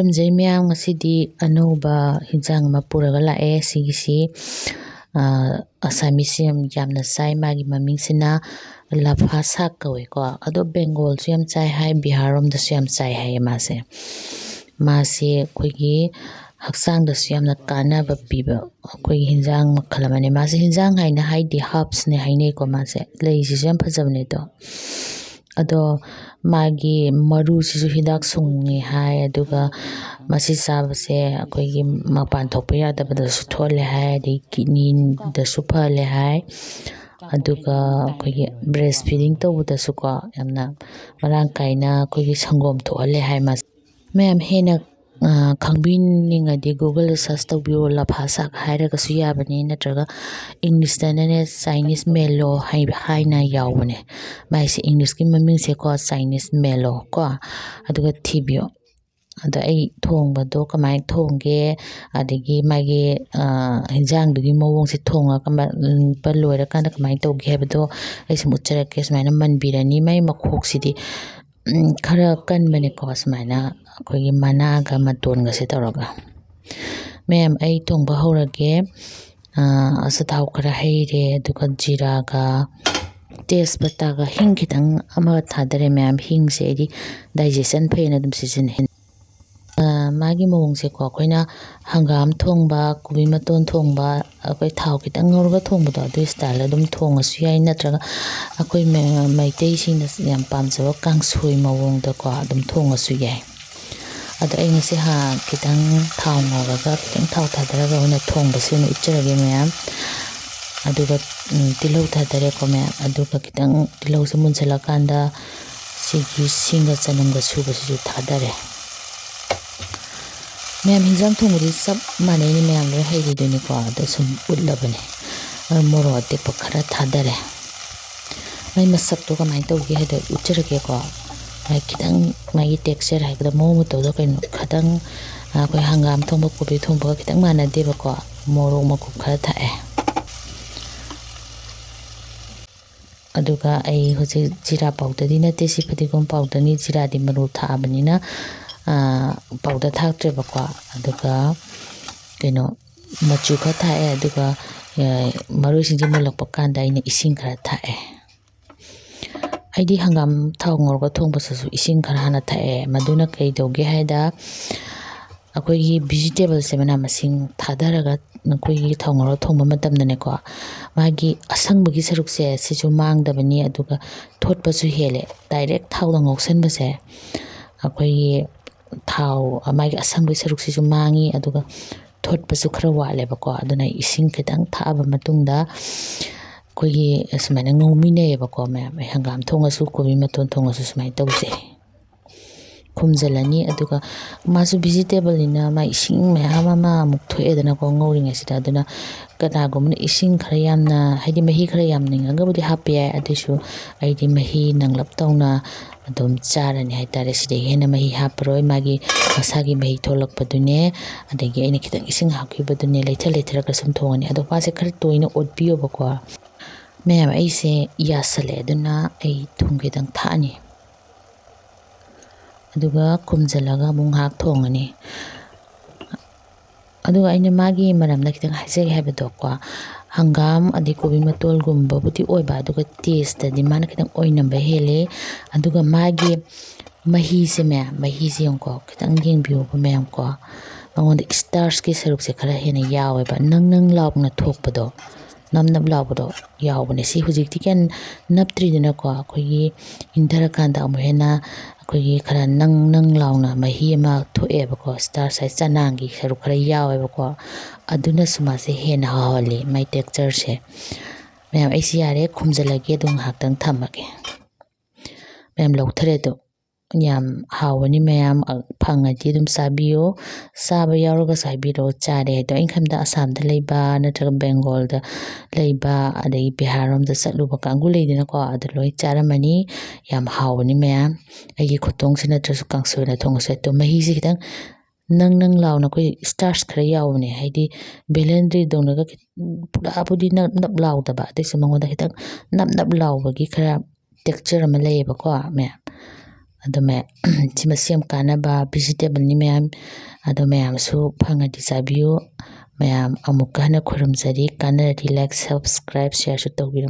ꯈꯨꯔꯨꯝꯖꯩ ꯃꯌꯥꯝ, ꯉꯁꯤꯗꯤ ꯑꯅꯧꯕ ꯍꯤꯟꯖꯥꯡ ꯑꯃ ꯄꯨꯔꯒ ꯂꯥꯛꯑꯦ꯫ ꯁꯤꯒꯤꯁꯤ ꯑꯁꯥꯃꯤꯁ ꯌꯥꯝꯅ ꯆꯥꯏ, ꯃꯥꯒꯤ ꯃꯃꯤꯡꯁꯤꯅ ꯂꯐꯥ ꯁꯥꯛ ꯀꯧꯋꯦꯀꯣ꯫ ꯑꯗꯣ ꯕꯦꯡꯒꯣꯜꯁꯨ ꯌꯥꯝ ꯆꯥꯏ ꯍꯥꯏ, ꯕꯤꯍꯥꯔꯔꯣꯝꯗꯁꯨ ꯌꯥꯝ ꯆꯥꯏ ꯍꯥꯏꯌꯦ ꯃꯥꯁꯦ ꯑꯩꯈꯣꯏꯒꯤ ꯍꯛꯆꯥꯡꯗꯁꯨ ꯌꯥꯝꯅ ꯀꯥꯟꯅꯕ ꯄꯤꯕ ꯑꯩꯈꯣꯏꯒꯤ ꯍꯤꯟꯖꯥꯡ ꯃꯈꯜ ꯑꯃꯅꯦ꯫ ꯃꯥꯁꯦ ꯍꯤꯟꯖꯥꯡ ꯍꯥꯏꯅ ꯍꯥꯏꯗꯤ ꯍꯥꯔꯕꯁꯅꯦ ꯍꯥꯏꯅꯩꯀꯣ ꯃꯥꯁꯦ꯫ ꯂꯩꯁꯤꯁꯨ ꯌꯥꯝ ꯐꯖꯕꯅꯦ ꯑꯗꯣ ꯃꯥꯒꯤ ꯃꯔꯨꯁꯤꯁꯨ ꯍꯤꯗꯥꯛ ꯁꯨꯡꯉꯤ ꯍꯥꯏ, ꯑꯗꯨꯒ ꯃꯁꯤ ꯆꯥꯕꯁꯦ ꯑꯩꯈꯣꯏꯒꯤ ꯃꯄꯥꯟ ꯊꯣꯛꯄ ꯌꯥꯗꯕꯗꯁꯨ ꯊꯣꯛꯍꯜꯂꯦ ꯍꯥꯏ, ꯑꯗꯩ ꯀꯤꯗꯅꯤꯗꯁꯨ ꯐꯍꯜꯂꯦ ꯍꯥꯏ, ꯑꯗꯨꯒ ꯑꯩꯈꯣꯏꯒꯤ ꯕ꯭ꯔꯦꯁ ꯐꯤꯗꯤꯡ ꯇꯧꯕꯗꯁꯨꯀꯣ ꯌꯥꯝꯅ ꯃꯔꯥꯡ ꯀꯥꯏꯅ ꯑꯩꯈꯣꯏꯒꯤ ꯁꯪꯒꯣꯝ ꯊꯣꯛꯍꯜꯂꯦ ꯍꯥꯏ ꯃꯥꯁꯦ꯫ ꯃꯌꯥꯝ ꯍꯦꯟꯅ ꯈꯪꯕꯤꯅꯤꯡꯉꯗꯤ ꯒꯨꯒꯜꯗ ꯁꯔꯁ ꯇꯧꯕꯤꯌꯣ, ꯂꯐꯥ ꯁꯥꯛ ꯍꯥꯏꯔꯒꯁꯨ ꯌꯥꯕꯅꯤ, ꯅꯠꯇ꯭ꯔꯒ ꯏꯪꯂꯤꯁꯇꯅꯅꯦ ꯆꯥꯏꯅꯤꯁ ꯃꯦꯂꯣ ꯍꯥꯏꯅ ꯌꯥꯎꯕꯅꯦ ꯃꯥꯏꯁꯦ꯫ ꯏꯪꯂꯤꯁꯀꯤ ꯃꯃꯤꯡꯁꯦꯀꯣ ꯆꯥꯏꯅꯤꯁ ꯃꯦꯂꯣ ꯀꯣ, ꯑꯗꯨꯒ ꯊꯤꯕꯤꯌꯣ꯫ ꯑꯗꯣ ꯑꯩ ꯊꯣꯡꯕꯗꯣ ꯀꯃꯥꯏꯅ ꯊꯣꯡꯒꯦ, ꯑꯗꯒꯤ ꯃꯥꯒꯤ ꯍꯤꯟꯖꯥꯡꯗꯨꯒꯤ ꯃꯑꯣꯡꯁꯦ ꯊꯣꯡꯉꯒ ꯂꯣꯏꯔꯀꯥꯟꯗ ꯀꯃꯥꯏꯅ ꯇꯧꯒꯦ ꯍꯥꯏꯕꯗꯣ ꯑꯩ ꯁꯨꯝ ꯎꯠꯆꯔꯛꯀꯦ꯫ ꯁꯨꯃꯥꯏꯅ ꯃꯟꯕꯤꯔꯅꯤ, ꯃꯥꯏ ꯃꯈꯣꯛꯁꯤꯗꯤ ꯈꯔ ꯀꯟꯕꯅꯦꯀꯣ, ꯁꯨꯃꯥꯏꯅ ꯑꯩꯈꯣꯏꯒꯤ ꯃꯅꯥꯒ ꯃꯇꯣꯟꯒꯁꯦ ꯇꯧꯔꯒ꯫ ꯃꯌꯥꯝ ꯑꯩ ꯊꯣꯡꯕ ꯍꯧꯔꯒꯦ꯫ ꯑꯆꯥꯊꯥꯎ ꯈꯔ ꯍꯩꯔꯦ, ꯑꯗꯨꯒ ꯖꯤꯔꯥꯒ ꯇꯦꯖꯄꯇꯥꯒ ꯍꯤꯡ ꯈꯤꯇꯪ ꯑꯃꯒ ꯊꯥꯗꯔꯦ ꯃꯌꯥꯝ꯫ ꯍꯤꯡꯁꯦ ꯑꯩꯗꯤ ꯗꯥꯏꯖꯦꯁꯟ ꯐꯩꯅ ꯑꯗꯨꯝ ꯁꯤꯖꯤꯟꯅꯩ꯫ ꯃꯥꯒꯤ ꯃꯑꯣꯡꯁꯦꯀꯣ ꯑꯩꯈꯣꯏꯅ ꯍꯪꯒꯥꯝ ꯊꯣꯡꯕ, ꯀꯣꯕꯤ ꯃꯇꯣꯟ ꯊꯣꯡꯕ, ꯑꯩꯈꯣꯏ ꯊꯥꯎ ꯈꯤꯇꯪ ꯉꯧꯔꯒ ꯊꯣꯡꯕꯗꯣ ꯑꯗꯨꯒꯤ ꯁ꯭ꯇꯥꯏꯜꯗ ꯑꯗꯨꯝ ꯊꯣꯡꯉꯁꯨ ꯌꯥꯏ, ꯅꯠꯇ꯭ꯔꯒ ꯑꯩꯈꯣꯏ ꯃꯩꯇꯩꯁꯤꯡꯅ ꯌꯥꯝ ꯄꯥꯝꯖꯕ ꯀꯥꯡꯁꯣꯏ ꯃꯑꯣꯡꯗꯀꯣ ꯑꯗꯨꯝ ꯊꯣꯡꯉꯁꯨ ꯌꯥꯏ꯫ ꯑꯗꯣ ꯑꯩ ꯉꯁꯤ ꯈꯤꯇꯪ ꯊꯥꯎ ꯉꯧꯔꯒ ꯈꯤꯇꯪ ꯊꯥꯎ ꯊꯥꯗꯔꯒ ꯑꯣꯏꯅ ꯊꯣꯡꯕꯁꯤ ꯑꯣꯏꯅ ꯎꯠꯆꯔꯒꯦ ꯃꯌꯥꯝ꯫ ꯑꯗꯨꯒ ꯇꯤꯜꯍꯧ ꯊꯥꯗꯔꯦꯀꯣ ꯃꯌꯥꯝ, ꯑꯗꯨꯒ ꯈꯤꯇꯪ ꯇꯤꯜꯍꯧꯁꯦ ꯃꯨꯟꯁꯤꯜꯂꯀꯥꯟꯗ ꯁꯤꯒꯤ ꯁꯤꯡꯒ ꯆꯅꯝꯒ ꯁꯨꯕꯁꯤꯁꯨ ꯊꯥꯗꯔꯦ ꯃꯌꯥꯝ꯫ ꯍꯤꯟꯖꯥꯡ ꯊꯣꯡꯕꯗꯤ ꯆꯞ ꯃꯥꯟꯅꯩꯅꯤ, ꯃꯌꯥꯝ ꯂꯣꯏ ꯍꯩꯔꯤꯗꯨꯅꯤꯀꯣ, ꯑꯗꯣ ꯁꯨꯝ ꯎꯠꯂꯕꯅꯦ꯫ ꯃꯣꯔꯣꯛ ꯑꯇꯦꯛꯄ ꯈꯔ ꯊꯥꯗꯔꯦ꯫ ꯃꯥꯏ ꯃꯁꯛꯇꯣ ꯀꯃꯥꯏꯅ ꯇꯧꯒꯦ ꯍꯥꯏꯗꯣ ꯎꯠꯆꯔꯒꯦꯀꯣ꯫ ꯈꯤꯇꯪ ꯃꯥꯒꯤ ꯇꯦꯛꯁꯆꯔ ꯍꯥꯏꯒꯗ꯭ꯔꯥ, ꯃꯑꯣꯡ ꯃꯇꯧꯗꯣ ꯈꯤꯇꯪ ꯑꯩꯈꯣꯏ ꯍꯪꯒꯥꯝ ꯊꯣꯡꯕ, ꯀꯣꯕꯤ ꯊꯣꯡꯕꯒ ꯈꯤꯇꯪ ꯃꯥꯟꯅꯗꯦꯕꯀꯣ꯫ ꯃꯣꯔꯣꯛ ꯃꯀꯨꯞ ꯈꯔ ꯊꯥꯛꯑꯦ, ꯑꯗꯨꯒ ꯑꯩ ꯍꯧꯖꯤꯛ ꯖꯤꯔꯥ ꯄꯥꯎꯗꯔꯗꯤ ꯅꯠꯇꯦ, ꯁꯤ ꯐꯗꯤꯒꯣꯝ ꯄꯥꯎꯗꯔꯅꯤ꯫ ꯖꯤꯔꯥꯗꯤ ꯃꯔꯨ ꯊꯥꯛꯑꯕꯅꯤꯅ ꯄꯥꯎꯗꯔ ꯊꯥꯛꯇ꯭ꯔꯦꯕꯀꯣ꯫ ꯑꯗꯨꯒ ꯃꯆꯨ ꯈꯔ ꯊꯥꯛꯑꯦ, ꯑꯗꯨꯒ ꯃꯔꯣꯏꯁꯤꯡꯁꯦ ꯃꯨꯜꯂꯛꯄ ꯀꯥꯟꯗ ꯑꯩꯅ ꯏꯁꯤꯡ ꯈꯔ ꯊꯥꯛꯑꯦ꯫ ꯑꯩꯗꯤ ꯍꯪꯒꯥꯝ ꯊꯥꯎ ꯉꯧꯔꯒ ꯊꯣꯡꯕꯁꯤꯁꯨ ꯏꯁꯤꯡ ꯈꯔ ꯍꯥꯟꯅ ꯊꯥꯛꯑꯦ꯫ ꯃꯗꯨꯅ ꯀꯩꯗꯧꯒꯦ ꯍꯥꯏꯗ ꯑꯩꯈꯣꯏꯒꯤ ꯚꯤꯖꯤꯇꯦꯕꯜꯁꯦ, ꯃꯅꯥ ꯃꯁꯤꯡ ꯊꯥꯗꯔꯒ ꯑꯩꯈꯣꯏꯒꯤ ꯊꯥꯎ ꯉꯧꯔꯒ ꯊꯣꯡꯕ ꯃꯇꯝꯗꯅꯦꯀꯣ, ꯃꯥꯒꯤ ꯑꯁꯪꯕꯒꯤ ꯁꯔꯨꯛꯁꯦ ꯁꯤꯁꯨ ꯃꯥꯡꯗꯕꯅꯤ, ꯑꯗꯨꯒ ꯊꯣꯠꯄꯁꯨ ꯍꯦꯜꯂꯦ꯫ ꯗꯥꯏꯔꯦꯛ ꯊꯥꯎꯗ ꯉꯧꯁꯟꯕꯁꯦ ꯑꯩꯈꯣꯏꯒꯤ ꯃꯥꯒꯤ ꯑꯁꯪꯕꯒꯤ ꯁꯔꯨꯛꯁꯤꯁꯨ ꯃꯥꯡꯉꯤ, ꯑꯗꯨꯒ ꯊꯣꯠꯄꯁꯨ ꯈꯔ ꯋꯥꯠꯂꯦꯕꯀꯣ꯫ ꯑꯗꯨꯅ ꯏꯁꯤꯡ ꯈꯤꯇꯪ ꯊꯥꯛꯑꯕ ꯃꯇꯨꯡꯗ ꯑꯩꯈꯣꯏꯒꯤ ꯁꯨꯃꯥꯏꯅ ꯉꯧꯃꯤꯟꯅꯩꯌꯦꯕꯀꯣ ꯃꯌꯥꯝ꯫ ꯍꯪꯒꯥꯝ ꯊꯣꯡꯉꯁꯨ, ꯀꯣꯕꯤ ꯃꯇꯣꯟ ꯊꯣꯡꯉꯁꯨ ꯁꯨꯃꯥꯏꯅ ꯇꯧꯖꯩ꯫ ꯈꯨꯝꯖꯤꯜꯂꯅꯤ, ꯑꯗꯨꯒ ꯃꯥꯁꯨ ꯚꯤꯖꯤꯇꯦꯕꯜꯅꯤꯅ ꯃꯥ ꯏꯁꯤꯡ ꯃꯌꯥꯝ ꯑꯃ ꯑꯃꯨꯛ ꯊꯣꯛꯑꯦꯗꯅꯀꯣ ꯉꯧꯔꯤꯉꯩꯁꯤꯗ꯫ ꯑꯗꯨꯅ ꯀꯅꯥꯒꯨꯝꯕꯅ ꯏꯁꯤꯡ ꯈꯔ ꯌꯥꯝꯅ, ꯍꯥꯏꯗꯤ ꯃꯍꯤ ꯈꯔ ꯌꯥꯝꯅꯤꯡꯉꯒꯕꯨꯗꯤ ꯍꯥꯞꯄ ꯌꯥꯏ, ꯑꯗꯨꯏꯁꯨ ꯑꯩꯗꯤ ꯃꯍꯤ ꯅꯪꯂꯞ ꯇꯧꯅ ꯑꯗꯨꯝ ꯆꯥꯔꯅꯤ ꯍꯥꯏꯇꯥꯔꯦ꯫ ꯁꯤꯗꯒꯤ ꯍꯦꯟꯅ ꯃꯍꯤ ꯍꯥꯞꯄꯔꯣꯏ, ꯃꯥꯒꯤ ꯃꯁꯥꯒꯤ ꯃꯍꯤ ꯊꯣꯛꯂꯛꯄꯗꯨꯅꯦ, ꯑꯗꯒꯤ ꯑꯩꯅ ꯈꯤꯇꯪ ꯏꯁꯤꯡ ꯍꯥꯞꯈꯤꯕꯗꯨꯅꯦ ꯂꯩꯊꯔꯒ ꯁꯨꯝ ꯊꯣꯡꯉꯅꯤ꯫ ꯑꯗꯣ ꯃꯥꯁꯦ ꯈꯔ ꯇꯣꯏꯅ ꯑꯣꯠꯄꯤꯌꯣꯕꯀꯣ ꯃꯌꯥꯝ꯫ ꯑꯩꯁꯦ ꯌꯥꯁꯜꯂꯦ, ꯑꯗꯨꯅ ꯑꯩ ꯊꯨꯝ ꯈꯤꯇꯪ ꯊꯥꯛꯑꯅꯤ, ꯑꯗꯨꯒ ꯈꯨꯝꯖꯤꯜꯂꯒ ꯑꯃꯨꯛ ꯉꯥꯏꯍꯥꯛ ꯊꯣꯡꯉꯅꯤ꯫ ꯑꯗꯨꯒ ꯑꯩꯅ ꯃꯥꯒꯤ ꯃꯔꯝꯗ ꯈꯤꯇꯪ ꯍꯥꯏꯖꯒꯦ ꯍꯥꯏꯕꯗꯣꯀꯣ, ꯍꯪꯒꯥꯝ ꯑꯗꯩ ꯀꯣꯕꯤ ꯃꯇꯣꯜꯒꯨꯝꯕꯕꯨꯗꯤ ꯑꯣꯏꯕ, ꯑꯗꯨꯒ ꯇꯦꯁꯇꯗꯤ ꯃꯥꯅ ꯈꯤꯇꯪ ꯑꯣꯏꯅꯝꯕ ꯍꯦꯜꯂꯦ꯫ ꯑꯗꯨꯒ ꯃꯥꯒꯤ ꯃꯍꯤꯁꯦ ꯃꯍꯤꯁꯦ ꯌꯦꯡꯉꯨꯀꯣ, ꯈꯤꯇꯪ ꯌꯦꯡꯕꯤꯌꯨꯕ ꯃꯌꯥꯝꯀꯣ, ꯃꯉꯣꯟꯗ ꯁ꯭ꯇꯥꯔꯆꯀꯤ ꯁꯔꯨꯛꯁꯦ ꯈꯔ ꯍꯦꯟꯅ ꯌꯥꯎꯋꯦꯕ꯫ ꯅꯪ ꯂꯥꯎꯅ ꯊꯣꯛꯄꯗꯣ, ꯅꯞ ꯂꯥꯎꯕꯗꯣ ꯌꯥꯎꯕꯅꯦ꯫ ꯁꯤ ꯍꯧꯖꯤꯛꯇꯤ ꯀꯌꯥ ꯅꯞꯇ꯭ꯔꯤꯗꯅꯀꯣ, ꯑꯩꯈꯣꯏꯒꯤ ꯏꯪꯊꯔꯀꯥꯟꯗ ꯑꯃꯨꯛ ꯍꯦꯟꯅ ꯑꯩꯈꯣꯏꯒꯤ ꯈꯔ ꯅꯪ ꯂꯥꯎꯅ ꯃꯍꯤ ꯑꯃ ꯊꯣꯛꯑꯦꯕꯀꯣ꯫ ꯁ꯭ꯇꯥꯔꯆ ꯍꯥꯏ ꯆꯅꯥꯡꯒꯤ ꯁꯔꯨꯛ ꯈꯔ ꯌꯥꯎꯋꯦꯕꯀꯣ, ꯑꯗꯨꯅꯁꯨ ꯃꯥꯁꯦ ꯍꯦꯟꯅ ꯍꯥꯎꯍꯜꯂꯤ ꯃꯥꯏ ꯇꯦꯛꯆꯔꯁꯦ ꯃꯌꯥꯝ꯫ ꯑꯩꯁꯤ ꯌꯥꯔꯦ, ꯈꯨꯝꯖꯤꯜꯂꯒꯦ, ꯑꯗꯨꯝ ꯉꯥꯏꯍꯥꯛꯇꯪ ꯊꯝꯃꯒꯦ ꯃꯌꯥꯝ꯫ ꯂꯧꯊꯔꯦ, ꯑꯗꯣ ꯌꯥꯝ ꯍꯥꯎꯕꯅꯤ ꯃꯌꯥꯝ꯫ ꯐꯪꯉꯗꯤ ꯑꯗꯨꯝ ꯆꯥꯕꯤꯌꯣ, ꯆꯥꯕ ꯌꯥꯎꯔꯒꯁꯨ ꯍꯥꯏꯕꯤꯔꯛꯑꯣ ꯆꯥꯔꯦ ꯍꯥꯏꯗꯣ꯫ ꯑꯩꯅ ꯈꯟꯕꯗ ꯑꯁꯥꯝꯗ ꯂꯩꯕ, ꯅꯠꯇ꯭ꯔꯒ ꯕꯦꯡꯒꯣꯜꯗ ꯂꯩꯕ, ꯑꯗꯒꯤ ꯕꯤꯍꯥꯔꯔꯣꯝꯗ ꯆꯠꯂꯨꯕ ꯀꯥꯡꯕꯨ ꯂꯩꯗꯅꯀꯣ, ꯑꯗꯨ ꯂꯣꯏ ꯆꯥꯔꯝꯃꯅꯤ꯫ ꯌꯥꯝ ꯍꯥꯎꯕꯅꯤ ꯃꯌꯥꯝ꯫ ꯑꯩꯒꯤ ꯈꯨꯊꯣꯡꯁꯤ ꯅꯠꯇ꯭ꯔꯁꯨ ꯀꯥꯡꯁꯣꯏꯅ ꯊꯣꯡꯉꯁꯨ ꯌꯥꯏ꯫ ꯑꯗꯣ ꯃꯍꯤꯁꯦ ꯈꯤꯇꯪ ꯅꯪ ꯂꯥꯎꯅ ꯑꯩꯈꯣꯏ ꯁ꯭ꯇꯥꯔꯆ ꯈꯔ ꯌꯥꯎꯕꯅꯦ, ꯍꯥꯏꯗꯤ ꯕꯦꯂꯦꯟꯗ꯭ꯔꯤꯗꯧꯅꯒ ꯄꯨꯔꯥꯕꯨꯗꯤ ꯅꯞ ꯂꯥꯎꯗꯕ, ꯑꯗꯨꯏꯁꯨ ꯃꯉꯣꯟꯗ ꯈꯤꯇꯪ ꯅꯞ ꯂꯥꯎꯕꯒꯤ ꯈꯔ ꯇꯦꯛꯆꯔ ꯑꯃ ꯂꯩꯌꯦꯕꯀꯣ ꯃꯌꯥꯝ꯫ ꯑꯗꯣ ꯃꯁꯤ ꯌꯥꯝ ꯀꯥꯟꯅꯕ ꯚꯤꯖꯤꯇꯦꯕꯜꯅꯤ ꯃꯌꯥꯝ, ꯑꯗꯣ ꯃꯌꯥꯝꯁꯨ ꯐꯪꯉꯗꯤ ꯆꯥꯕꯤꯌꯨ꯫ ꯃꯌꯥꯝ ꯑꯃꯨꯛꯀ ꯍꯟꯅ ꯈꯨꯔꯨꯝꯖꯔꯤ, ꯀꯥꯟꯅꯔꯗꯤ ꯂꯥꯏꯛ, ꯁꯕꯁꯀ꯭ꯔꯥꯏꯕ, ꯁꯤꯌꯔꯁꯨ ꯇꯧꯕꯤꯔꯝꯃꯨ꯫